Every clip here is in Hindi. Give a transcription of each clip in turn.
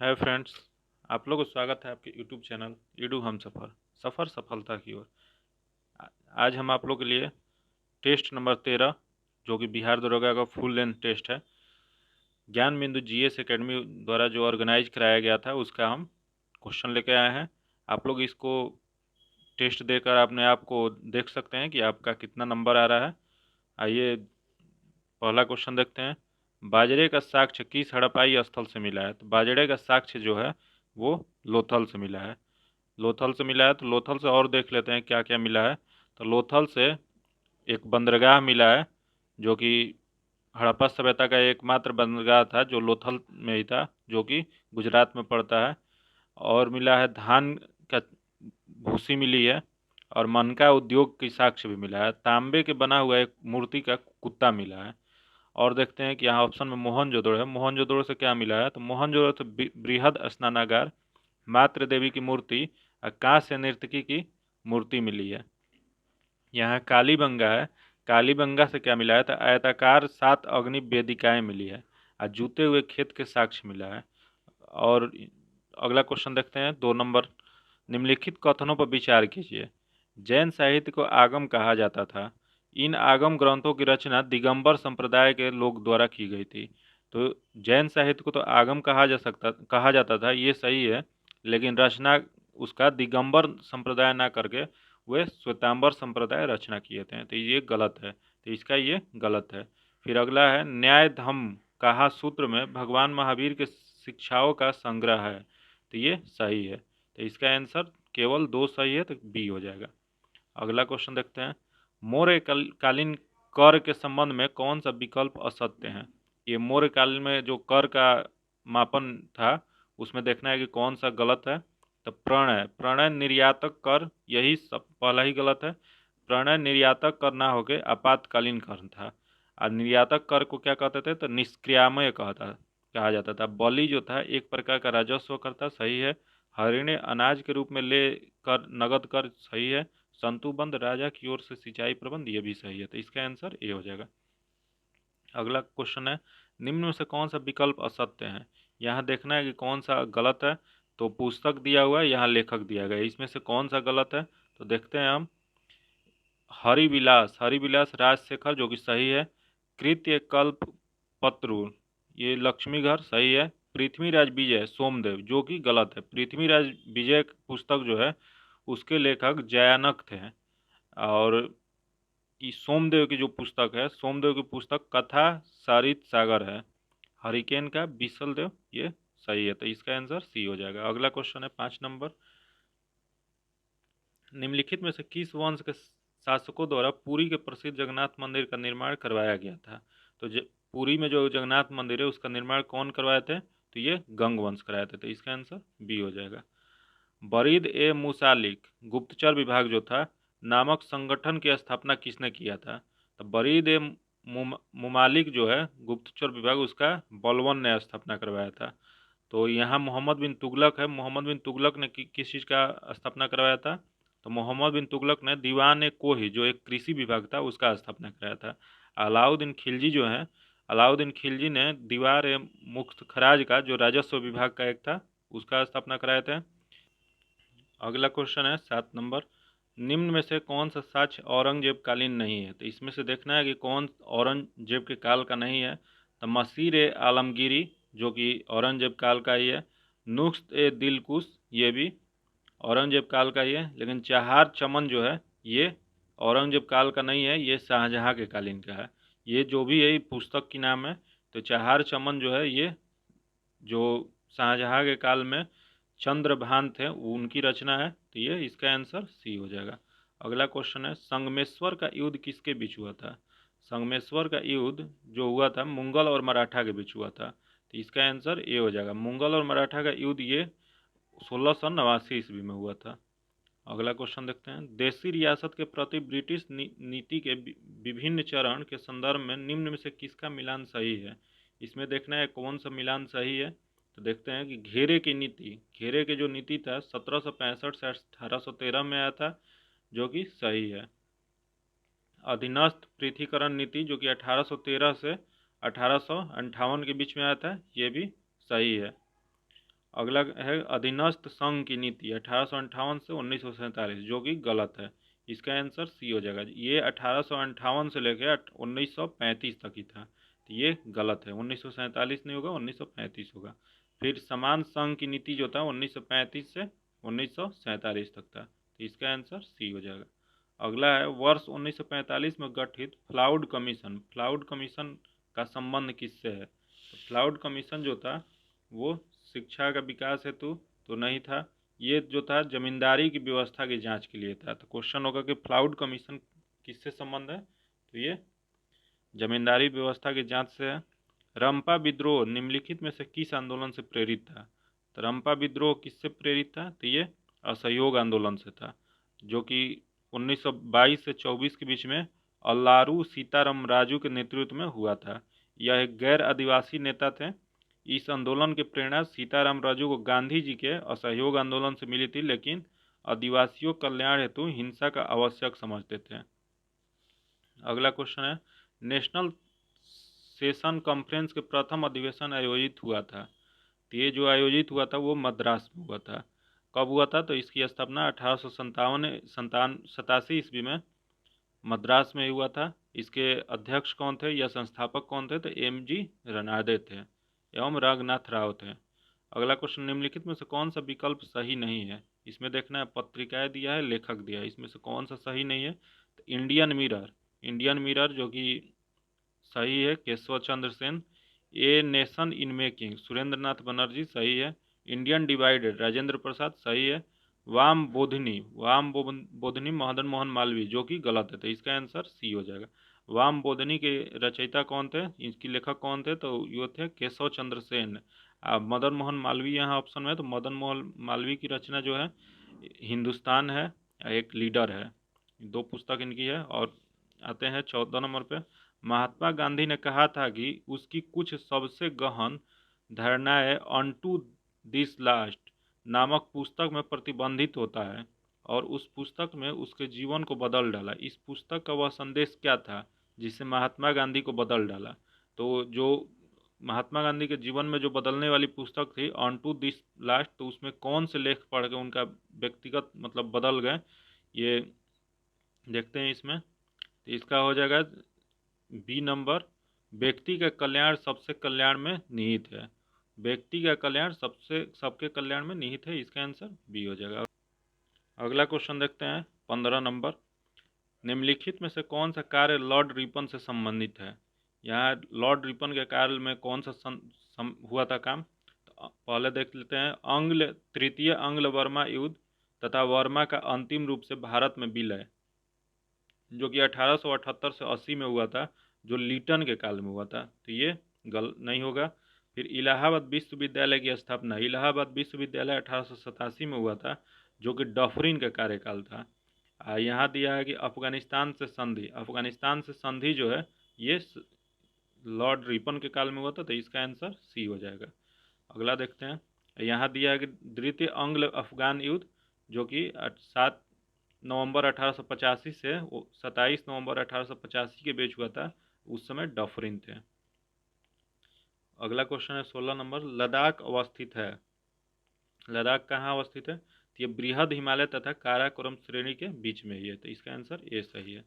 हाय फ्रेंड्स, आप लोगों को स्वागत है आपके यूट्यूब चैनल ईडू हम सफ़र सफलता की ओर। आ- आज हम आप लोग के लिए टेस्ट नंबर 13, जो कि बिहार दरोगा का फुल लेंथ टेस्ट है, ज्ञान बिंदु जीएस एकेडमी द्वारा जो ऑर्गेनाइज कराया गया था, उसका हम क्वेश्चन लेके आए हैं। आप लोग इसको टेस्ट देकर अपने आप को देख सकते हैं कि आपका कितना नंबर आ रहा है। आइए पहला क्वेश्चन देखते हैं। बाजरे का साक्ष्य किस हड़प्पाई स्थल से मिला है? तो बाजरे का साक्ष्य जो है वो लोथल से मिला है। लोथल से मिला है, तो लोथल से और देख लेते हैं क्या क्या मिला है। तो लोथल से एक बंदरगाह मिला है, जो कि हड़प्पा सभ्यता का एकमात्र बंदरगाह था जो लोथल में ही था, जो कि गुजरात में पड़ता है। और मिला है धान का भूसी मिली है, और मनका उद्योग की साक्ष्य भी मिला है। तांबे के बना हुआ एक मूर्ति का कुत्ता मिला है। और देखते हैं कि यहाँ ऑप्शन में मोहनजोदड़ो है। मोहनजोदड़ो से क्या मिला है? तो मोहनजोदड़ो से बृहद स्नानागार, मातृ देवी की मूर्ति और कांस्य नर्तकी की मूर्ति मिली है। यहाँ कालीबंगा है। कालीबंगा से क्या मिला है? तो आयताकार 7 अग्नि वेदिकाएं मिली है और जूते हुए खेत के साक्ष्य मिला है। और अगला क्वेश्चन देखते हैं, 2 नंबर। निम्नलिखित कथनों पर विचार कीजिए। जैन साहित्य को आगम कहा जाता था। इन आगम ग्रंथों की रचना दिगंबर संप्रदाय के लोग द्वारा की गई थी। तो जैन साहित्य को तो आगम कहा जाता था, ये सही है। लेकिन रचना उसका दिगंबर संप्रदाय ना करके वे श्वेतांबर संप्रदाय रचना किए थे, तो ये गलत है। तो इसका ये गलत है। फिर अगला है, न्याय धम्म कहा सूत्र में भगवान महावीर के शिक्षाओं का संग्रह है, तो ये सही है। तो इसका आंसर केवल 2 सही है, तो बी हो जाएगा। अगला क्वेश्चन देखते हैं। मौर्य कालीन कर के संबंध में कौन सा विकल्प असत्य है? ये मौर्य काल में जो कर का मापन था, उसमें देखना है कि कौन सा गलत है। तो प्रणय प्रणय निर्यातक कर, यही सब पहला ही गलत है। प्रणय निर्यातक कर ना होके आपातकालीन कर था। और निर्यातक कर को क्या कहते थे? तो निष्क्रियामय कहा जाता था। बलि जो था एक प्रकार का राजस्व कर था, सही है। हरिणे अनाज के रूप में ले कर नगद कर, सही है। संतुबंद राजा की ओर से सिंचाई प्रबंध, ये भी सही है। तो इसका आंसर ए हो जाएगा। अगला क्वेश्चन है, निम्न में से कौन सा विकल्प असत्य है? यहाँ देखना है कि कौन सा गलत है। तो पुस्तक दिया हुआ है, यहाँ लेखक दिया गया है, इसमें से कौन सा गलत है? तो देखते हैं हम। हरिविलास राजशेखर, जो कि सही है। कृत्य कल्प पत्रु, ये लक्ष्मीघर, सही है। पृथ्वीराज विजय सोमदेव, जो कि गलत है। पृथ्वीराज विजय पुस्तक जो है, उसके लेखक जयानक थे। और कि सोमदेव की जो पुस्तक है, सोमदेव की पुस्तक कथा सारित सागर है। हरिकेन का बिसल देव, ये सही है। तो इसका आंसर सी हो जाएगा। अगला क्वेश्चन है 5 नंबर। निम्नलिखित में से किस वंश के शासकों द्वारा पुरी के प्रसिद्ध जगन्नाथ मंदिर का निर्माण करवाया गया था? तो पुरी में जो जगन्नाथ मंदिर है, उसका निर्माण कौन करवाए थे? तो ये गंग वंश कराए थे। तो इसका आंसर बी हो जाएगा। बरीद ए मुसालिक गुप्तचर विभाग जो था, नामक संगठन की स्थापना किसने किया था? तो बरीद ए मुमालिक जो है गुप्तचर विभाग, उसका बलवन ने स्थापना करवाया था। तो यहाँ मोहम्मद बिन तुगलक है। मोहम्मद बिन तुगलक ने किस चीज़ का स्थापना करवाया था? तो मोहम्मद बिन तुगलक ने दीवान ए कोही, जो एक कृषि विभाग था, उसका स्थापना कराया था। अलाउद्दीन खिलजी जो है, अलाउद्दीन खिलजी ने दीवार ए मुख्त खराज का, जो राजस्व विभाग का एक था, उसका स्थापना कराए थे। अगला क्वेश्चन है 7 नंबर। निम्न में से कौन सा साक्ष्य औरंगजेब कालीन नहीं है? तो इसमें से देखना है कि कौन औरंगजेब के काल का नहीं है। तो मसीर ए आलमगीरी, जो कि औरंगजेब काल का ही है। नुस्ख ए दिलकुश, ये भी औरंगजेब काल का ही है। लेकिन चहार चमन जो है, ये औरंगजेब काल का नहीं है, ये शाहजहाँ के कालीन का है। ये जो भी है पुस्तक की नाम है। तो चहार चमन जो है, ये जो शाहजहाँ के काल में चंद्रभान थे, उनकी रचना है। तो ये इसका आंसर सी हो जाएगा। अगला क्वेश्चन है, संगमेश्वर का युद्ध किसके बीच हुआ था? संगमेश्वर का युद्ध जो हुआ था, मुगल और मराठा के बीच हुआ था। तो इसका आंसर ए हो जाएगा। मुगल और मराठा का युद्ध ये 1689 ईस्वी में हुआ था। अगला क्वेश्चन देखते हैं, देशी रियासत के प्रति ब्रिटिश नीति के विभिन्न चरण के संदर्भ में निम्न में से किसका मिलान सही है? इसमें देखना है कौन सा मिलान सही है। तो देखते हैं कि घेरे की नीति, घेरे के जो नीति था 1765 से 1813 में आया था, जो कि सही है। अधीनस्थ पृथ्वीकरण नीति, जो कि 1813 से 1858 के बीच में आया था, ये भी सही है। अगला है अधीनस्थ संघ की नीति 1858 से 1947, जो कि गलत है। इसका आंसर सी हो जाएगा। ये 1858 से लेकर 1935 तक ही था, तो ये गलत है। 1947 नहीं होगा, 1935 होगा। फिर समान संघ की नीति जो था 1935 से 1947 तक था, तो इसका आंसर सी हो जाएगा। अगला है वर्ष 1945 में गठित फ्लाउड कमीशन। फ्लाउड कमीशन का संबंध किससे है? तो फ्लाउड कमीशन जो था वो शिक्षा का विकास हेतु तो नहीं था, ये जो था जमींदारी की व्यवस्था की जांच के लिए था। तो क्वेश्चन होगा कि फ्लाउड कमीशन किससे संबंध है? तो ये जमींदारी व्यवस्था की जांच से है। रंपा विद्रोह निम्नलिखित में से किस आंदोलन से प्रेरित था? तो रंपा विद्रोह किससे प्रेरित था? तो ये असहयोग आंदोलन से था, जो कि 1922 से 24 के बीच में अल्लारू सीताराम राजू के नेतृत्व में हुआ था। यह एक गैर आदिवासी नेता थे। इस आंदोलन की प्रेरणा सीताराम राजू को गांधी जी के असहयोग आंदोलन से मिली थी, लेकिन आदिवासियों कल्याण हेतु हिंसा का आवश्यक समझते थे। अगला क्वेश्चन है नेशनल सेशन कॉन्फ्रेंस के प्रथम अधिवेशन आयोजित हुआ था। तो ये जो आयोजित हुआ था वो मद्रास में हुआ था। कब हुआ था? तो इसकी स्थापना 1887 ईस्वी में मद्रास में हुआ था। इसके अध्यक्ष कौन थे या संस्थापक कौन थे? तो एम.जी. रनाडे थे एवं रंगनाथ राव थे। अगला क्वेश्चन निम्नलिखित में से कौन सा विकल्प सही नहीं है? इसमें देखना है पत्रिकाएं दिया है, लेखक दिया है, इसमें से कौन सा सही नहीं है? तो इंडियन मिरर, इंडियन मिरर जो कि सही है, Keshav Chandra Sen. A nation in making, Surendra Nath Banerjee, सही है। इंडियन डिवाइडेड, राजेंद्र प्रसाद, सही है। वाम बोधनी, बोधनी मदन मोहन मालवीय, जो कि गलत है, तो इसका आंसर सी हो जाएगा। वाम बोधनी के रचयिता कौन थे, इसकी लेखक कौन थे? तो ये थे केशव चंद्र सेन। मदन मोहन मालवीय यहाँ ऑप्शन में है, तो मदन मोहन मालवीय की रचना जो है हिंदुस्तान है, एक लीडर है। दो पुस्तक इनकी है। और आते हैं 14 नंबर पे। महात्मा गांधी ने कहा था कि उसकी कुछ सबसे गहन धारणाएं अनटू दिस लास्ट नामक पुस्तक में प्रतिबंधित होता है, और उस पुस्तक में उसके जीवन को बदल डाला। इस पुस्तक का वह संदेश क्या था जिससे महात्मा गांधी को बदल डाला? तो जो महात्मा गांधी के जीवन में जो बदलने वाली पुस्तक थी ऑन टू दिस लास्ट, तो उसमें कौन से लेख पढ़ के उनका व्यक्तिगत मतलब बदल गए, ये देखते हैं इसमें। तो इसका हो जाएगा बी नंबर, व्यक्ति का कल्याण सबसे कल्याण में निहित है। व्यक्ति का कल्याण सबके कल्याण में निहित है, इसका आंसर बी हो जाएगा। अगला क्वेश्चन देखते हैं 15 नंबर। निम्नलिखित में से कौन सा कार्य लॉर्ड रिपन से संबंधित है? यहाँ लॉर्ड रिपन के कार्य में कौन सा हुआ था काम? तो पहले देख लेते हैं तृतीय आंग्ल वर्मा युद्ध तथा वर्मा का अंतिम रूप से भारत में विलय, जो कि 1878 से 80 में हुआ था, जो लीटन के काल में हुआ था, तो ये नहीं होगा। फिर इलाहाबाद विश्वविद्यालय की स्थापना, इलाहाबाद विश्वविद्यालय 1887 में हुआ था, जो कि डफरिन का कार्यकाल था। यहाँ दिया है कि अफगानिस्तान से संधि, अफगानिस्तान से संधि जो है ये लॉर्ड रिपन के काल में हुआ था, तो इसका आंसर सी हो जाएगा। अगला देखते हैं। यहाँ दिया है कि द्वितीय आंग्ल अफगान युद्ध, जो कि 7 नवंबर 1885 से 27 नवंबर 1885 के बीच हुआ था, उस समय डफरिन थे। अगला क्वेश्चन है 16 नंबर। लद्दाख अवस्थित है, लद्दाख कहाँ अवस्थित है? तो ये बृहद हिमालय तथा काराकोरम श्रेणी के बीच में ही है, तो इसका आंसर ए सही है।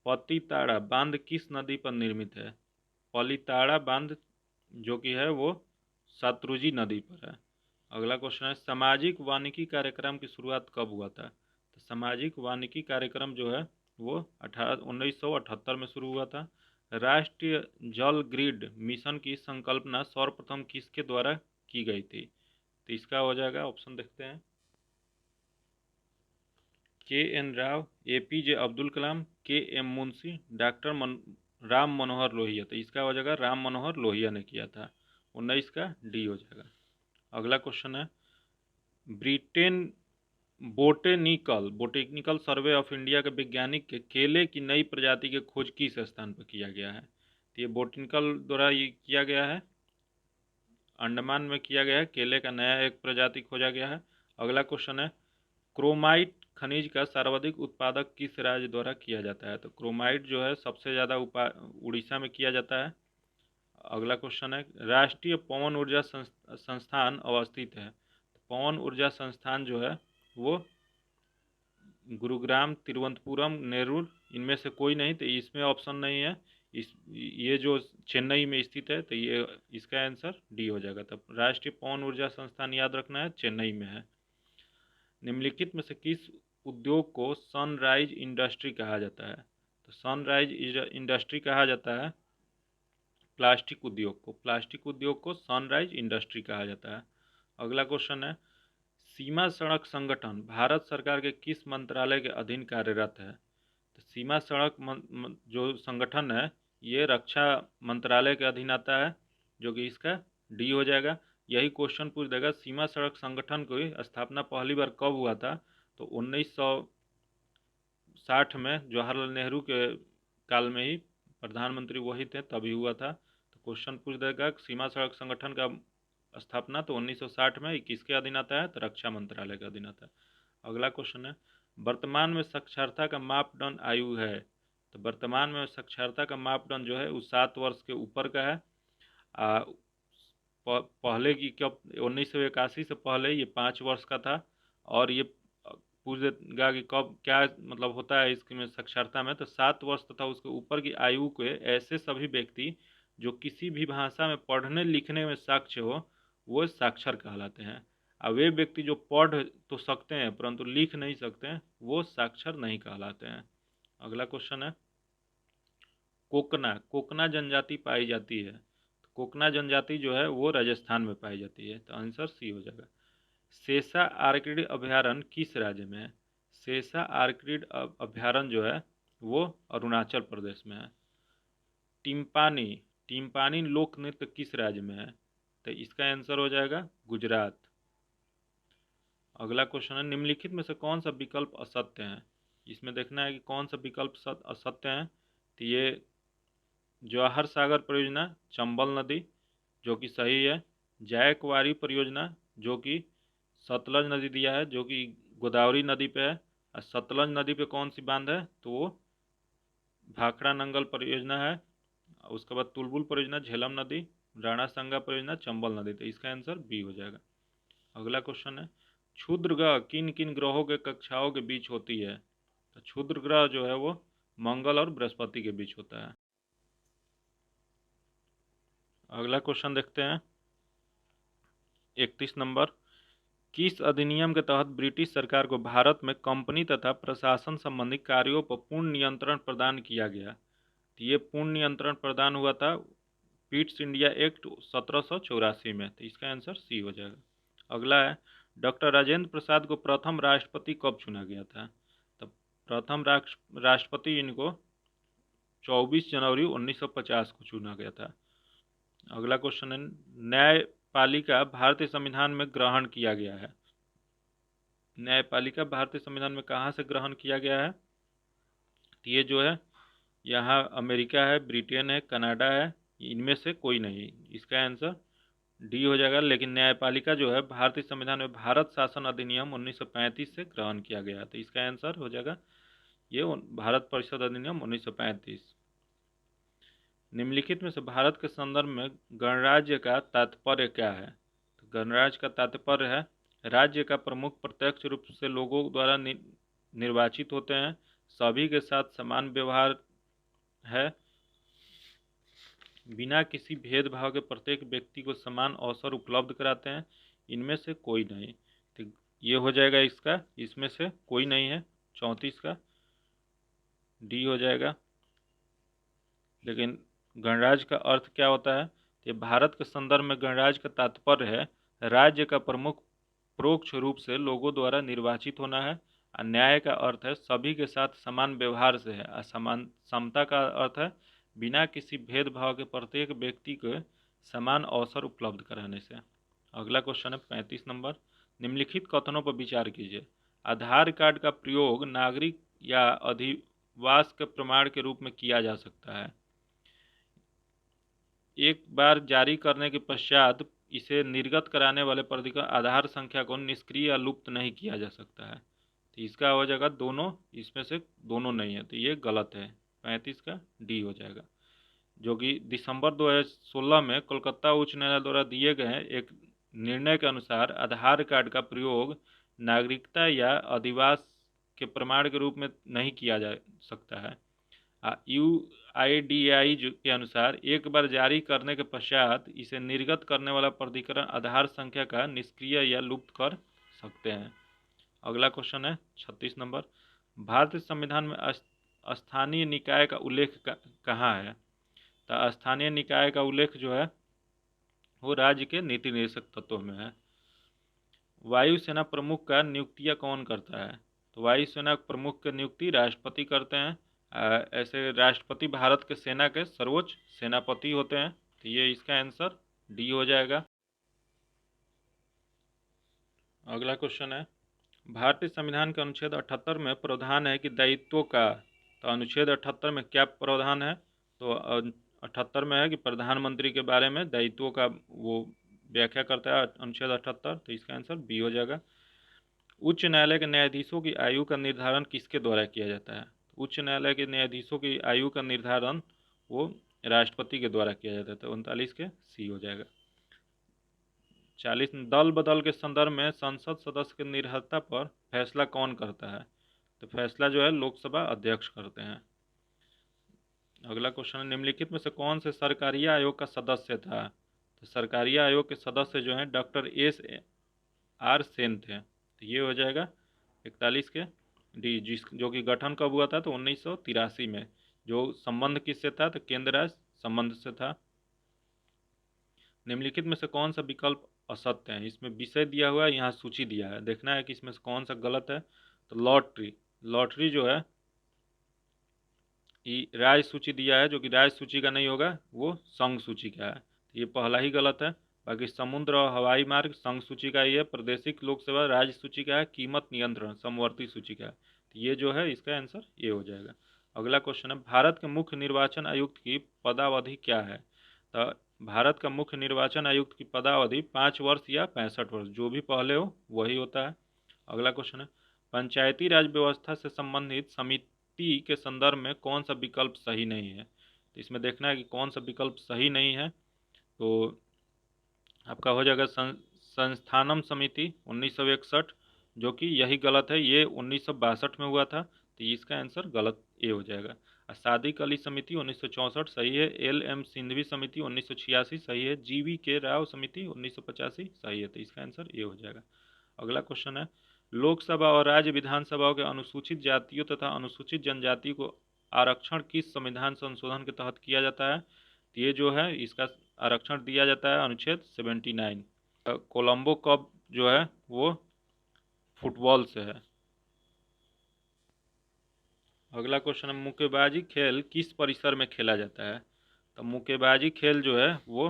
पतिताड़ा बांध किस नदी पर निर्मित है? पलिताड़ा बांध जो कि है वो शत्रुंजय नदी पर है। अगला क्वेश्चन है सामाजिक वानिकी कार्यक्रम की शुरुआत कब हुआ था? तो सामाजिक वानिकी कार्यक्रम जो है वो 1978 में शुरू हुआ था। राष्ट्रीय जल ग्रिड मिशन की संकल्पना सर्वप्रथम किसके द्वारा की गई थी? तो इसका हो जाएगा, ऑप्शन देखते हैं, K. N.. Rao, APJ. Abdul Kalam, KM. Munshi, doctor Ram Manohar Lohia. तो इसका हो जाएगा राम मनोहर लोहिया ने किया था। 19 का डी हो जाएगा। अगला क्वेश्चन है Britain botanical survey of India के वैज्ञानिक के केले की नई प्रजाति की खोज किस स्थान पर किया गया है? तो ये बोटेनिकल द्वारा ये किया गया है, अंडमान में किया गया है, केले का नया एक प्रजाति खोजा गया है। अगला क्वेश्चन है क्रोमाइट खनिज का सर्वाधिक उत्पादक किस राज्य द्वारा किया जाता है? तो क्रोमाइट जो है सबसे ज़्यादा उड़ीसा में किया जाता है। अगला क्वेश्चन है, राष्ट्रीय पवन ऊर्जा संस्थान अवस्थित है। पवन ऊर्जा संस्थान जो है वो गुरुग्राम, तिरुवनंतपुरम, नेरूर, इनमें से कोई नहीं, तो इसमें ऑप्शन नहीं है। ये जो चेन्नई में स्थित है, तो ये इसका आंसर डी हो जाएगा। तब राष्ट्रीय पवन ऊर्जा संस्थान याद रखना है, चेन्नई में है। निम्नलिखित में से किस उद्योग को सनराइज इंडस्ट्री कहा जाता है? तो सनराइज इंडस्ट्री कहा जाता है प्लास्टिक उद्योग को। प्लास्टिक उद्योग को सनराइज इंडस्ट्री कहा जाता है। अगला क्वेश्चन है, सीमा सड़क संगठन भारत सरकार के किस मंत्रालय के अधीन कार्यरत है? तो सीमा सड़क जो संगठन है ये रक्षा मंत्रालय के अधीन आता है, जो कि इसका डी हो जाएगा। यही क्वेश्चन पूछ देगा, सीमा सड़क संगठन की स्थापना पहली बार कब हुआ था? तो 1960 में जवाहरलाल नेहरू के काल में ही, प्रधानमंत्री वही थे तभी हुआ था। तो क्वेश्चन पूछ देगा सीमा सड़क संगठन का स्थापना तो 1960 में किसके अधीन आता है? तो रक्षा मंत्रालय के अधीन आता है। अगला क्वेश्चन है, वर्तमान में साक्षरता का मापदंड आयु है। तो वर्तमान में साक्षरता का मापदंड जो है वो 7 वर्ष के ऊपर का है। पहले की कब 1981 से पहले ये 5 वर्ष का था। और ये पूछ देगा कि कब क्या मतलब होता है इसमें साक्षरता में, तो 7 वर्ष तथा उसके ऊपर की आयु के ऐसे सभी व्यक्ति जो किसी भी भाषा में पढ़ने लिखने में साक्ष्य हो वो साक्षर कहलाते हैं। अब वे व्यक्ति जो पढ़ तो सकते हैं परंतु लिख नहीं सकते हैं वो साक्षर नहीं कहलाते हैं। अगला क्वेश्चन है, कोकना कोकना जनजाति पाई जाती है। तो कोकना जनजाति जो है वो राजस्थान में पाई जाती है, तो आंसर सी हो जाएगा। सेसा आर्किड अभयारण्य किस राज्य में है? सेसा आर्किड अभयारण्य जो है वो अरुणाचल प्रदेश में है। टिम्पानी टिम्पानी लोक नृत्य किस राज्य में है? तो इसका आंसर हो जाएगा गुजरात। अगला क्वेश्चन है, निम्नलिखित में से कौन सा विकल्प असत्य है? इसमें देखना है कि कौन सा विकल्प असत्य है। तो ये जवाहर सागर परियोजना चंबल नदी जो कि सही है। जायकवाड़ी परियोजना जो कि सतलज नदी दिया है जो कि गोदावरी नदी पे है। और सतलज नदी पे कौन सी बांध है? तो वो भाखड़ा नंगल परियोजना है। उसके बाद तुलबुल परियोजना झेलम नदी, राणा संगा परियोजना चंबल नदी, तो इसका आंसर बी हो जाएगा। अगला क्वेश्चन है, क्षुद्र ग्रह किन किन ग्रहों के कक्षाओं के बीच होती है? तो क्षुद्र ग्रह जो है वो मंगल और बृहस्पति के बीच होता है। अगला क्वेश्चन देखते हैं 31 नंबर, किस अधिनियम के तहत ब्रिटिश सरकार को भारत में कंपनी तथा प्रशासन संबंधी कार्यों पर पूर्ण नियंत्रण प्रदान किया गया? तो ये पूर्ण नियंत्रण प्रदान हुआ था पिट्स इंडिया एक्ट 1784 में, तो इसका आंसर सी हो जाएगा। अगला है, डॉक्टर राजेंद्र प्रसाद को प्रथम राष्ट्रपति कब चुना गया था? तो प्रथम राष्ट्रपति इनको 24 जनवरी 1950 को चुना गया था। अगला क्वेश्चन है, न्यायपालिका भारतीय संविधान में ग्रहण किया गया है। न्यायपालिका भारतीय संविधान में कहाँ से ग्रहण किया गया है? तो ये जो है यहाँ अमेरिका है, ब्रिटेन है, कनाडा है, इनमें से कोई नहीं, इसका आंसर डी हो जाएगा। लेकिन न्यायपालिका जो है भारतीय संविधान में भारत शासन अधिनियम 1935 से ग्रहण किया गया, तो इसका आंसर हो जाएगा ये भारत परिषद अधिनियम 1935। निम्नलिखित में से भारत के संदर्भ में गणराज्य का तात्पर्य क्या है? तो गणराज्य का तात्पर्य है राज्य का प्रमुख प्रत्यक्ष रूप से लोगों द्वारा निर्वाचित होते हैं, सभी के साथ समान व्यवहार है, बिना किसी भेदभाव के प्रत्येक व्यक्ति को समान अवसर उपलब्ध कराते हैं, इनमें से कोई नहीं। तो ये हो जाएगा इसका, इसमें से कोई नहीं है, 34 का डी हो जाएगा। लेकिन गणराज्य का अर्थ क्या होता है? ये भारत के संदर्भ में गणराज्य का तात्पर्य है राज्य का प्रमुख परोक्ष रूप से लोगों द्वारा निर्वाचित होना है। न्याय का अर्थ है सभी के साथ समान व्यवहार से है। असमान समता का अर्थ है बिना किसी भेदभाव के प्रत्येक व्यक्ति को समान अवसर उपलब्ध कराने से। अगला क्वेश्चन है 35 नंबर, निम्नलिखित कथनों पर विचार कीजिए। आधार कार्ड का प्रयोग नागरिक या अधिवास के प्रमाण के रूप में किया जा सकता है। एक बार जारी करने के पश्चात इसे निर्गत कराने वाले प्राधिकरण आधार संख्या को निष्क्रिय या लुप्त नहीं किया जा सकता है। तो इसका हो जाएगा दोनों, इसमें से दोनों नहीं है, तो ये गलत है, 35 का डी हो जाएगा। जो कि दिसंबर 2016 में कोलकाता उच्च न्यायालय द्वारा दिए गए एक निर्णय के अनुसार आधार कार्ड का प्रयोग नागरिकता या अधिवास के प्रमाण के रूप में नहीं किया जा सकता है। UIDAI के अनुसार एक बार जारी करने के पश्चात इसे निर्गत करने वाला प्राधिकरण आधार संख्या का निष्क्रिय या लुप्त कर सकते हैं। अगला क्वेश्चन है 36 नंबर, भारतीय संविधान में स्थानीय निकाय का उल्लेख कहाँ है? तो स्थानीय निकाय का उल्लेख जो है वो राज्य के नीति निर्देशक तत्वों में है। वायुसेना प्रमुख का नियुक्तियाँ कौन करता है? तो वायुसेना प्रमुख की नियुक्ति राष्ट्रपति करते हैं। ऐसे राष्ट्रपति भारत के सेना के सर्वोच्च सेनापति होते हैं। तो ये इसका आंसर डी हो जाएगा। अगला क्वेश्चन है, भारतीय संविधान के अनुच्छेद 78 में प्रावधान है कि दायित्वों का, तो अनुच्छेद 78 में क्या प्रावधान है? तो 78 में है कि प्रधानमंत्री के बारे में दायित्वों का वो व्याख्या करता है अनुच्छेद 78। तो इसका आंसर बी हो जाएगा। उच्च न्यायालय के न्यायाधीशों की आयु का निर्धारण किसके द्वारा किया जाता है? उच्च न्यायालय के न्यायाधीशों की आयु का निर्धारण वो राष्ट्रपति के द्वारा किया जाता है। तो 39 के सी हो जाएगा। 40, दल बदल के संदर्भ में संसद सदस्य की निर्भरता पर फैसला कौन करता है? तो फैसला जो है लोकसभा अध्यक्ष करते हैं। अगला क्वेश्चन है, निम्नलिखित में से कौन से सरकारीय आयोग का सदस्य था? तो सरकारीय आयोग के सदस्य जो हैं डॉक्टर SR सेन थे। तो ये हो जाएगा 41 के डी, जो कि गठन कब हुआ था? तो 1983 में। जो संबंध किससे था? तो केंद्र राज्य संबंध से था। निम्नलिखित में से कौन सा विकल्प असत्य है? इसमें विषय दिया हुआ है, यहाँ सूची दिया है, देखना है कि इसमें से कौन सा गलत है। तो लॉटरी जो है ये राज्य सूची दिया है, जो कि राज्य सूची का नहीं होगा, वो संघ सूची का है। तो ये पहला ही गलत है। बाकी समुद्र और हवाई मार्ग संघ सूची का ही है। प्रादेशिक लोक सेवा राज्य सूची का है। कीमत नियंत्रण समवर्ती सूची का है। तो ये जो है इसका आंसर ये हो जाएगा। अगला क्वेश्चन है, भारत के मुख्य निर्वाचन आयुक्त की पदावधि क्या है? तो भारत का मुख्य निर्वाचन आयुक्त की पदावधि 5 वर्ष या 65 वर्ष, जो भी पहले हो वही होता है। अगला क्वेश्चन है, पंचायती राज व्यवस्था से संबंधित समिति के संदर्भ में कौन सा विकल्प सही नहीं है? तो इसमें देखना है कि कौन सा विकल्प सही नहीं है। तो आपका हो जाएगा संस्थानम समिति 1961, जो कि यही गलत है, ये 1962 में हुआ था। तो इसका आंसर गलत ए हो जाएगा। सादिक अली समिति 1964 सही है। LM सिंधवी समिति 1986 सही है। GV राव समिति 1985 सही है। तो इसका आंसर ए हो जाएगा। अगला क्वेश्चन है, लोकसभा और राज्य विधानसभाओं के अनुसूचित जातियों तथा अनुसूचित जनजाति को आरक्षण किस संविधान संशोधन के तहत किया जाता है? तो ये जो है इसका आरक्षण दिया जाता है अनुच्छेद 79। कोलंबो कप जो है वो फुटबॉल से है। अगला क्वेश्चन है, मुक्केबाजी खेल किस परिसर में खेला जाता है? तो मुक्केबाजी खेल जो है वो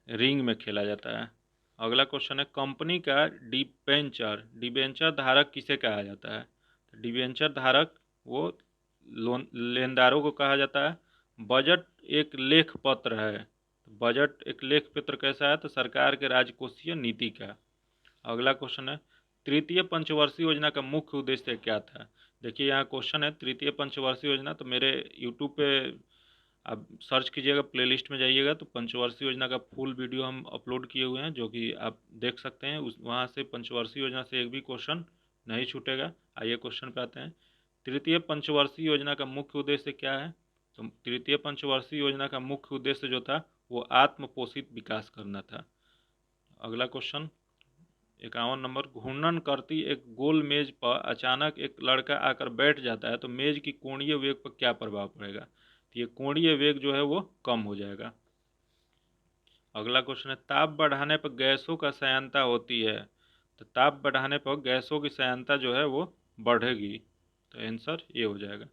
रिंग में खेला जाता है। अगला क्वेश्चन है, कंपनी का डिबेंचर धारक किसे कहा जाता है? तो डिबेंचर धारक वो लेनदारों को कहा जाता है। बजट एक लेख पत्र है। बजट एक लेख पत्र कैसा है? तो सरकार के राजकोषीय नीति का। अगला क्वेश्चन है, तृतीय पंचवर्षीय योजना का मुख्य उद्देश्य क्या था? देखिए यहाँ क्वेश्चन है तृतीय पंचवर्षीय योजना, तो मेरे यूट्यूब पे आप सर्च कीजिएगा, प्लेलिस्ट में जाइएगा, तो पंचवर्षीय योजना का फुल वीडियो हम अपलोड किए हुए हैं, जो कि आप देख सकते हैं। उस वहाँ से पंचवर्षीय योजना से एक भी क्वेश्चन नहीं छूटेगा। आइए क्वेश्चन पे आते हैं। तृतीय पंचवर्षीय योजना का मुख्य उद्देश्य क्या है? तो तृतीय पंचवर्षीय योजना का मुख्य उद्देश्य जो था वो आत्म पोषित विकास करना था। अगला क्वेश्चन 51 नंबर, घूर्णन करती एक गोल मेज पर अचानक एक लड़का आकर बैठ जाता है तो मेज की कोणीय वेग पर क्या प्रभाव पड़ेगा? तो ये कोणीय वेग जो है वो कम हो जाएगा। अगला क्वेश्चन है, ताप बढ़ाने पर गैसों का सयांता होती है। तो ताप बढ़ाने पर गैसों की सयांता जो है वो बढ़ेगी। तो आंसर ये हो जाएगा।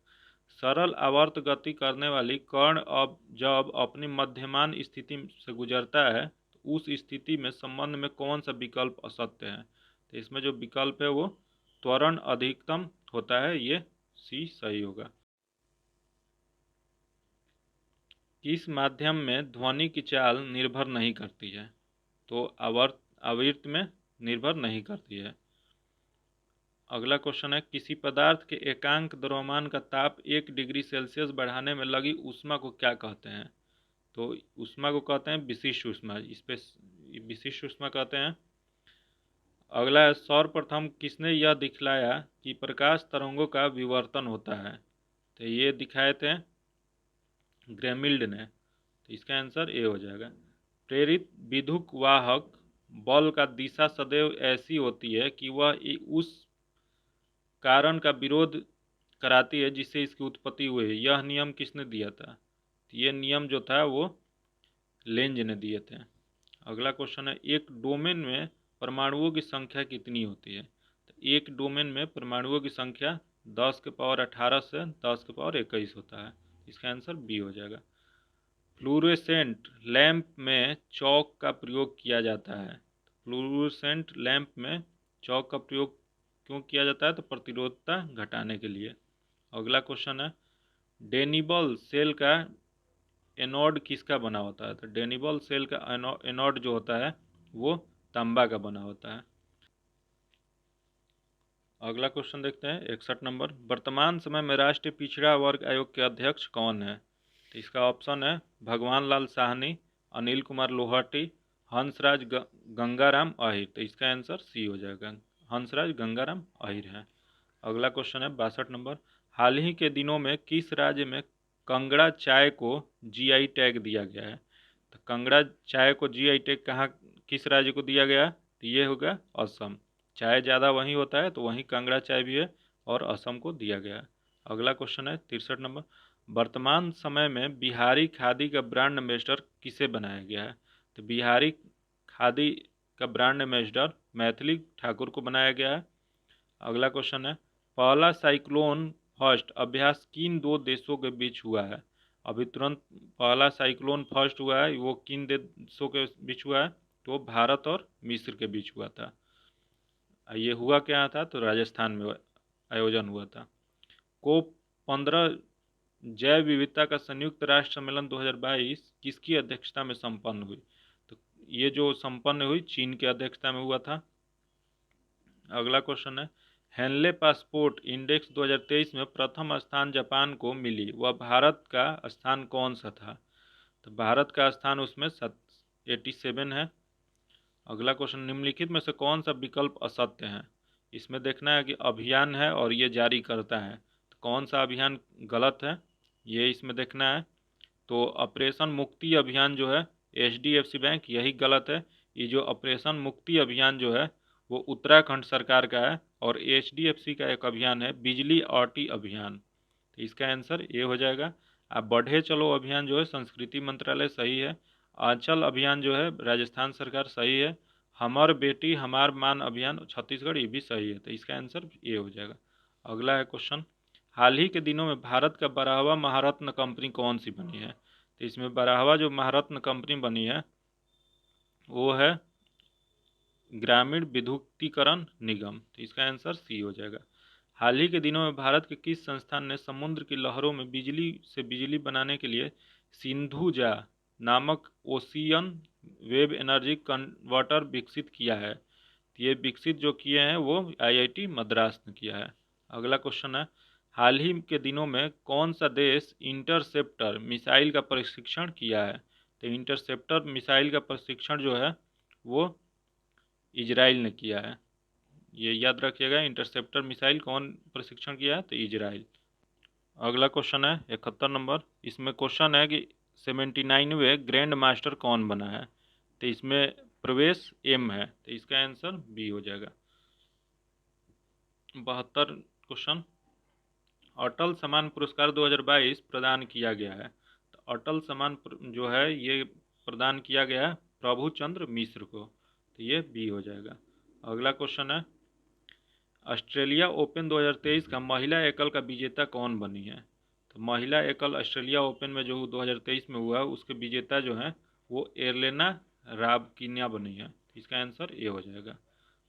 सरल आवर्त गति करने वाली कण अब जब अपनी मध्यमान स्थिति से गुजरता है तो उस स्थिति में संबंध में कौन सा विकल्प असत्य है? तो इसमें जो विकल्प है वो त्वरण अधिकतम होता है, ये सी सही होगा। किस माध्यम में ध्वनि की चाल निर्भर नहीं करती है? तो आवृत्ति में निर्भर नहीं करती है। अगला क्वेश्चन है, किसी पदार्थ के एकांक द्रव्यमान का ताप 1 डिग्री सेल्सियस बढ़ाने में लगी ऊष्मा को क्या कहते हैं? तो ऊष्मा को कहते हैं विशिष्ट ऊष्मा, इस पे विशिष्ट ऊष्मा कहते हैं। अगला है, सर्वप्रथम किसने यह दिखलाया कि प्रकाश तरंगों का विवर्तन होता है? तो ये दिखाए थे ग्रेमिल्ड ने। तो इसका आंसर ए हो जाएगा। प्रेरित विद्युत वाहक बल का दिशा सदैव ऐसी होती है कि वह उस कारण का विरोध कराती है जिससे इसकी उत्पत्ति हुई है। यह नियम किसने दिया था? तो ये नियम जो था वो लेंज ने दिए थे। अगला क्वेश्चन है, एक डोमेन में परमाणुओं की संख्या कितनी होती है? तो एक डोमेन में परमाणुओं की संख्या 10 के पावर 18 से 10 के पावर 21 होता है। इसका आंसर बी हो जाएगा। फ्लूरोसेंट लैंप में चौक का प्रयोग किया जाता है। फ्लूरोसेंट लैंप में चौक का प्रयोग क्यों किया जाता है? तो प्रतिरोधता घटाने के लिए। अगला क्वेश्चन है, डेनिबल सेल का एनोड किसका बना होता है? तो डेनिबल सेल का एनोड जो होता है वो तांबा का बना होता है। अगला क्वेश्चन देखते हैं 61 नंबर, वर्तमान समय में राष्ट्रीय पिछड़ा वर्ग आयोग के अध्यक्ष कौन है? तो इसका ऑप्शन है भगवान लाल साहनी, अनिल कुमार लोहाटी, हंसराज गंगाराम अहिर। तो इसका आंसर सी हो जाएगा, हंसराज गंगाराम अहिर है। अगला क्वेश्चन है 62 नंबर, हाल ही के दिनों में किस राज्य में कंगड़ा चाय को जीआई टैग दिया गया है? तो कंगड़ा चाय को जीआई टैग कहाँ, किस राज्य को दिया गया? तो ये होगा असम। चाय ज़्यादा वहीं होता है तो वहीं कांगड़ा चाय भी है और असम को दिया गया है। अगला क्वेश्चन है 63 नंबर, वर्तमान समय में बिहारी खादी का ब्रांड एम्बेसडर किसे बनाया गया है? तो बिहारी खादी का ब्रांड एम्बेसडर मैथिली ठाकुर को बनाया गया है। अगला क्वेश्चन है, पहला साइक्लोन फर्स्ट अभ्यास किन दो देशों के बीच हुआ है? अभी तुरंत पहला साइक्लोन फर्स्ट हुआ है वो किन देशों के बीच हुआ है? तो भारत और मिस्र के बीच हुआ था। ये हुआ क्या था? तो राजस्थान में आयोजन हुआ था। कोप 15 जैव विविधता का संयुक्त राष्ट्र सम्मेलन 2022 किसकी अध्यक्षता में संपन्न हुई? तो ये जो संपन्न हुई चीन की अध्यक्षता में हुआ था। अगला क्वेश्चन है, हेनले पासपोर्ट इंडेक्स 2023 में प्रथम स्थान जापान को मिली, वह भारत का स्थान कौन सा था? तो भारत का स्थान उसमें 87 है। अगला क्वेश्चन, निम्नलिखित में से कौन सा विकल्प असत्य है? इसमें देखना है कि अभियान है और ये जारी करता है, तो कौन सा अभियान गलत है ये इसमें देखना है। तो ऑपरेशन मुक्ति अभियान जो है एचडीएफसी बैंक, यही गलत है। ये जो ऑपरेशन मुक्ति अभियान जो है वो उत्तराखंड सरकार का है और एचडीएफसी का एक अभियान है बिजली आरटी अभियान। तो इसका आंसर ये हो जाएगा। अब बढ़े चलो अभियान जो है संस्कृति मंत्रालय सही है। आंचल अभियान जो है राजस्थान सरकार सही है। हमार बेटी हमार मान अभियान छत्तीसगढ़ ये भी सही है। तो इसका आंसर ये हो जाएगा। अगला है क्वेश्चन, हाल ही के दिनों में भारत का 12वां महारत्न कंपनी कौन सी बनी है? तो इसमें 12वां जो महारत्न कंपनी बनी है वो है ग्रामीण विद्युतीकरण निगम। तो इसका आंसर सी हो जाएगा। हाल ही के दिनों में भारत के किस संस्थान ने समुद्र की लहरों में बिजली से बिजली बनाने के लिए सिंधुजा नामक ओशियन वेव एनर्जी कन्वर्टर विकसित किया है? ये विकसित जो किए हैं वो आईआईटी मद्रास ने किया है। अगला क्वेश्चन है, हाल ही के दिनों में कौन सा देश इंटरसेप्टर मिसाइल का प्रशिक्षण किया है? तो इंटरसेप्टर मिसाइल का प्रशिक्षण जो है वो इजराइल ने किया है। ये याद रखिएगा, इंटरसेप्टर मिसाइल कौन प्रशिक्षण किया है? तो इजराइल। अगला क्वेश्चन है 71 नंबर, इसमें क्वेश्चन है कि 79वें ग्रैंड मास्टर कौन बना है? तो इसमें प्रवेश एम है। तो इसका आंसर बी हो जाएगा। 72 क्वेश्चन, अटल सम्मान पुरस्कार 2022 प्रदान किया गया है। तो अटल सम्मान जो है ये प्रदान किया गया है प्रभु चंद्र मिश्र को। तो ये बी हो जाएगा। अगला क्वेश्चन है, ऑस्ट्रेलिया ओपन 2023 का महिला एकल का विजेता कौन बनी है? तो महिला एकल ऑस्ट्रेलिया ओपन में जो 2023 में हुआ उसके विजेता जो है वो एर्लेना राबकिना बनी है। इसका आंसर ये हो जाएगा।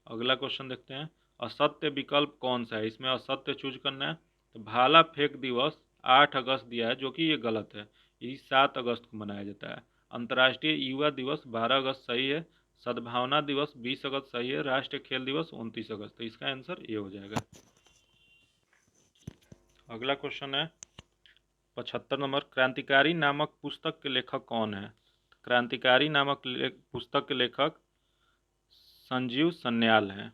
अगला क्वेश्चन देखते हैं, असत्य विकल्प कौन सा है? इसमें असत्य चूज करना है। तो भाला फेंक दिवस 8 अगस्त दिया है जो कि ये गलत है, ये 7 अगस्त को मनाया जाता है। अंतर्राष्ट्रीय युवा दिवस 12 अगस्त सही है, सद्भावना दिवस 20 अगस्त सही है। राष्ट्रीय खेल दिवस 29 अगस्त। तो इसका आंसर ये हो जाएगा। अगला क्वेश्चन है 75 नंबर, क्रांतिकारी नामक पुस्तक के लेखक कौन है? क्रांतिकारी नामक पुस्तक के लेखक संजीव सन्याल हैं।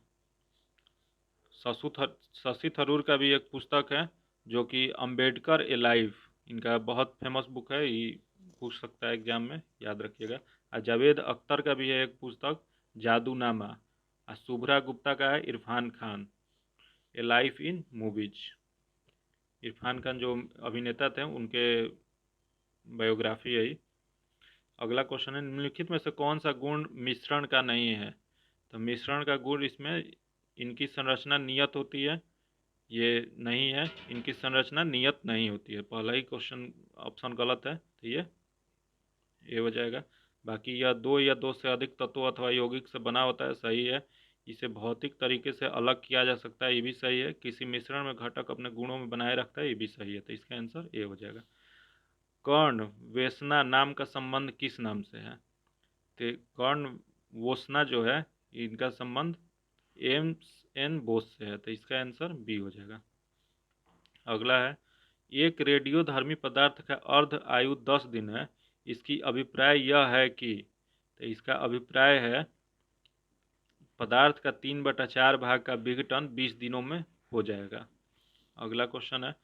शशि थरूर का भी एक पुस्तक है जो कि अंबेडकर ए लाइफ, इनका बहुत फेमस बुक है, ये पूछ सकता है एग्जाम में, याद रखिएगा। और जावेद अख्तर का भी है एक पुस्तक जादूनामा। और शुभ्रा गुप्ता का है इरफान खान, ए life in movies. Irfan Khan जो अभिनेता थे उनके बायोग्राफी है। अगला क्वेश्चन है, निम्नलिखित में से कौन सा गुण मिश्रण का नहीं है? तो मिश्रण का गुण इसमें इनकी संरचना नियत होती है, ये नहीं है। इनकी संरचना नियत नहीं होती है। पहला ही क्वेश्चन ऑप्शन गलत है, तो ये हो जाएगा। बाकी यह दो या दो से अधिक तत्वों अथवा यौगिक से बना होता है, सही है। इसे भौतिक तरीके से अलग किया जा सकता है, ये भी सही है। किसी मिश्रण में घटक अपने गुणों में बनाए रखता है, ये भी सही है। तो इसका आंसर ये हो जाएगा। कर्ण वेसना नाम का संबंध किस नाम से है? तो कर्ण वोसना जो है, इनका संबंध एम्स एन बोस से है। तो इसका आंसर बी हो जाएगा। अगला है, एक रेडियोधर्मी पदार्थ का अर्ध आयु 10 दिन है, इसकी अभिप्राय यह है कि, तो इसका अभिप्राय है पदार्थ का 3/4 भाग का विघटन 20 दिनों में हो जाएगा। अगला क्वेश्चन है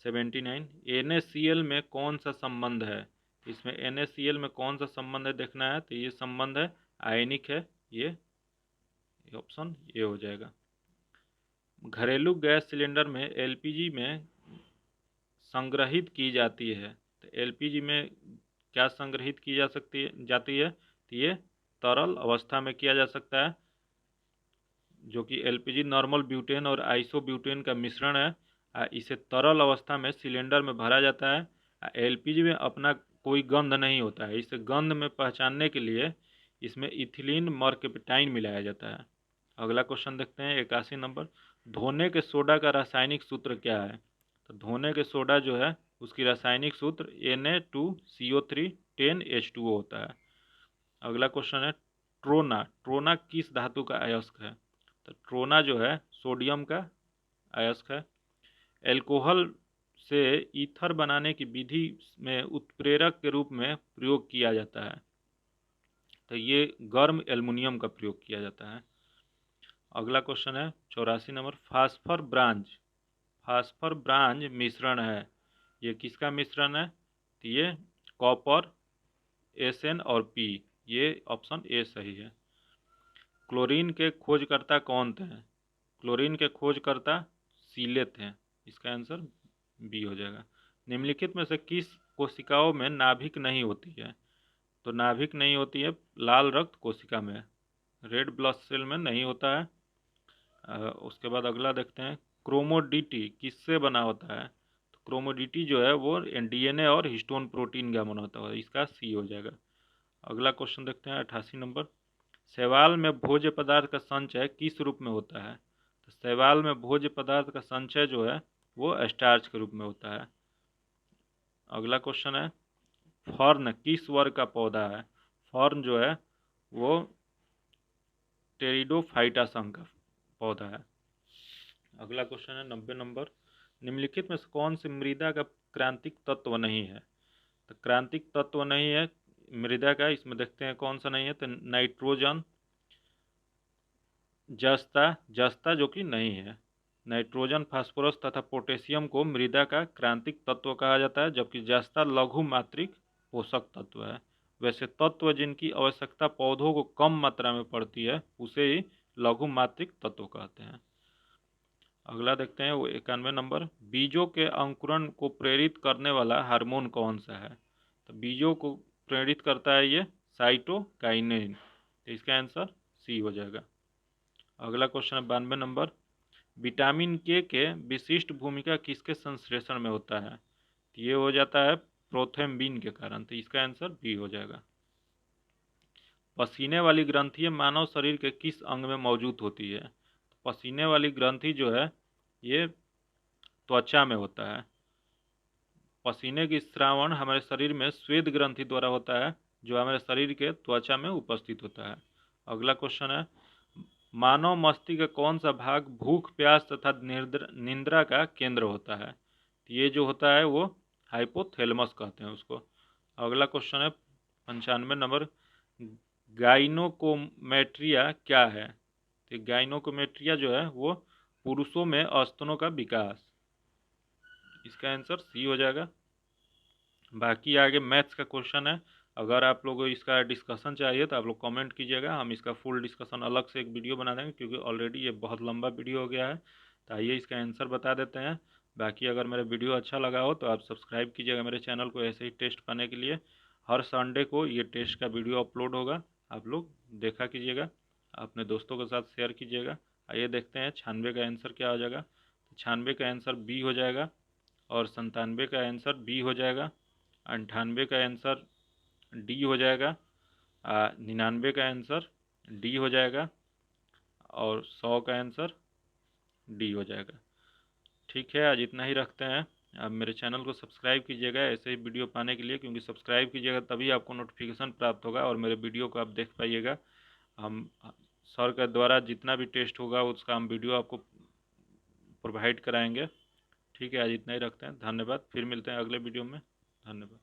79, NaCl में कौन सा संबंध है? इसमें NaCl में कौन सा संबंध है देखना है। तो ये संबंध है आयनिक है, ये ऑप्शन ये हो जाएगा। घरेलू गैस सिलेंडर में LPG में संग्रहित की जाती है, तो LPG में क्या संग्रहित की जाती है? तो ये तरल अवस्था में किया जा सकता है, जो कि LPG नॉर्मल ब्यूटेन और आइसोब्यूटेन का मिश्रण है। इसे तरल अवस्था में सिलेंडर में भरा जाता है। LPG में अपना कोई गंध नहीं होता है, इसे गंध में पहचानने के लिए इसमें इथिलीन मर्केप्टाइन मिलाया जाता है। अगला क्वेश्चन देखते हैं 81 नंबर, धोने के सोडा का रासायनिक सूत्र क्या है? तो धोने के सोडा जो है उसकी रासायनिक सूत्र Na2CO3 10H2O होता है। अगला क्वेश्चन है, ट्रोना ट्रोना किस धातु का अयस्क है? तो ट्रोना जो है सोडियम का अयस्क है। एल्कोहल से ईथर बनाने की विधि में उत्प्रेरक के रूप में प्रयोग किया जाता है, तो ये गर्म एल्युमिनियम का प्रयोग किया जाता है। अगला क्वेश्चन है 84 नंबर, फास्फर ब्रांज मिश्रण है, ये किसका मिश्रण है? तो ये कॉपर Sn और P, ये ऑप्शन ए सही है। क्लोरीन के खोजकर्ता कौन थे? क्लोरीन के खोजकर्ता सीले थे। इसका आंसर बी हो जाएगा। निम्नलिखित में से किस कोशिकाओं में नाभिक नहीं होती है? तो नाभिक नहीं होती है लाल रक्त कोशिका में, रेड ब्लड सेल में नहीं होता है। उसके बाद अगला देखते हैं, क्रोमोडिटी किससे बना होता है? तो क्रोमोडिटी जो है वो DNA और हिस्टोन प्रोटीन का बना होता है, इसका सी हो जाएगा। अगला क्वेश्चन देखते हैं 88 नंबर, शैवाल में भोज्य पदार्थ का संचय किस रूप में होता है? तो शैवाल में भोज्य पदार्थ का संचय जो है वो स्टार्च के रूप में होता है। अगला क्वेश्चन है, फर्न किस वर्ग का पौधा है? फर्न जो है वो टेरिडोफाइटा संघ का पौधा है। अगला क्वेश्चन है 90 नंबर, निम्नलिखित में से कौन सी मृदा का क्रांतिक तत्व नहीं है? तो क्रांतिक तत्व नहीं है मृदा का, इसमें देखते हैं कौन सा नहीं है। तो नाइट्रोजन, जस्ता जो कि नहीं है। नाइट्रोजन, फास्फोरस तथा पोटेशियम को मृदा का क्रांतिक तत्व कहा जाता है, जबकि जस्ता लघु मात्रिक पोषक तत्व है। वैसे तत्व जिनकी आवश्यकता पौधों को कम मात्रा में पड़ती है उसे ही लघु मात्रिक तत्व कहते हैं। अगला देखते हैं वो 91 नंबर, बीजों के अंकुरण को प्रेरित करने वाला हार्मोन कौन सा है? तो बीजों को प्रेरित करता है ये साइटोकाइनेन। तो इसका आंसर सी हो जाएगा। अगला क्वेश्चन है 92 नंबर, विटामिन के विशिष्ट भूमिका किसके संश्लेषण में होता है? तो ये हो जाता है प्रोथेम्बिन के कारण। तो इसका आंसर बी हो जाएगा। पसीने वाली ग्रंथि मानव शरीर के किस अंग में मौजूद होती है? पसीने वाली ग्रंथि जो है ये त्वचा में होता है। पसीने की स्रावण हमारे शरीर में श्वेत ग्रंथि द्वारा होता है, जो हमारे शरीर के त्वचा में उपस्थित होता है। अगला क्वेश्चन है, मानव मस्तिष्क का कौन सा भाग भूख, प्यास तथा निद्रा का केंद्र होता है? तो ये जो होता है वो हाइपोथैलेमस कहते हैं उसको। अगला क्वेश्चन है 95 नंबर, गाइनोकोमेट्रिया क्या है? तो गाइनोकोमेट्रिया जो है वो पुरुषों में स्तनों का विकास। इसका आंसर सी हो जाएगा। बाकी आगे मैथ्स का क्वेश्चन है, अगर आप लोगों को इसका डिस्कशन चाहिए तो आप लोग कमेंट कीजिएगा, हम इसका फुल डिस्कशन अलग से एक वीडियो बना देंगे, क्योंकि ऑलरेडी ये बहुत लंबा वीडियो हो गया है। तो आइए इसका आंसर बता देते हैं। बाकी अगर मेरा वीडियो अच्छा लगा हो तो आप सब्सक्राइब कीजिएगा मेरे चैनल को, ऐसे ही टेस्ट पाने के लिए। हर संडे को ये टेस्ट का वीडियो अपलोड होगा, आप लोग देखा कीजिएगा, अपने दोस्तों के साथ शेयर कीजिएगा। आइए देखते हैं 96 का आंसर क्या हो जाएगा। तो 96 का आंसर बी हो जाएगा, और 97 का आंसर बी हो जाएगा, 98 का आंसर डी हो जाएगा, 99 का आंसर डी हो जाएगा, और 100 का आंसर डी हो जाएगा। ठीक है, आज इतना ही रखते हैं। आप मेरे चैनल को सब्सक्राइब कीजिएगा ऐसे ही वीडियो पाने के लिए, क्योंकि सब्सक्राइब कीजिएगा तभी आपको नोटिफिकेशन प्राप्त होगा और मेरे वीडियो को आप देख पाइएगा। हम सर के द्वारा जितना भी टेस्ट होगा उसका हम वीडियो आपको प्रोवाइड कराएंगे। ठीक है, आज इतना ही रखते हैं। धन्यवाद, फिर मिलते हैं अगले वीडियो में। धन्यवाद।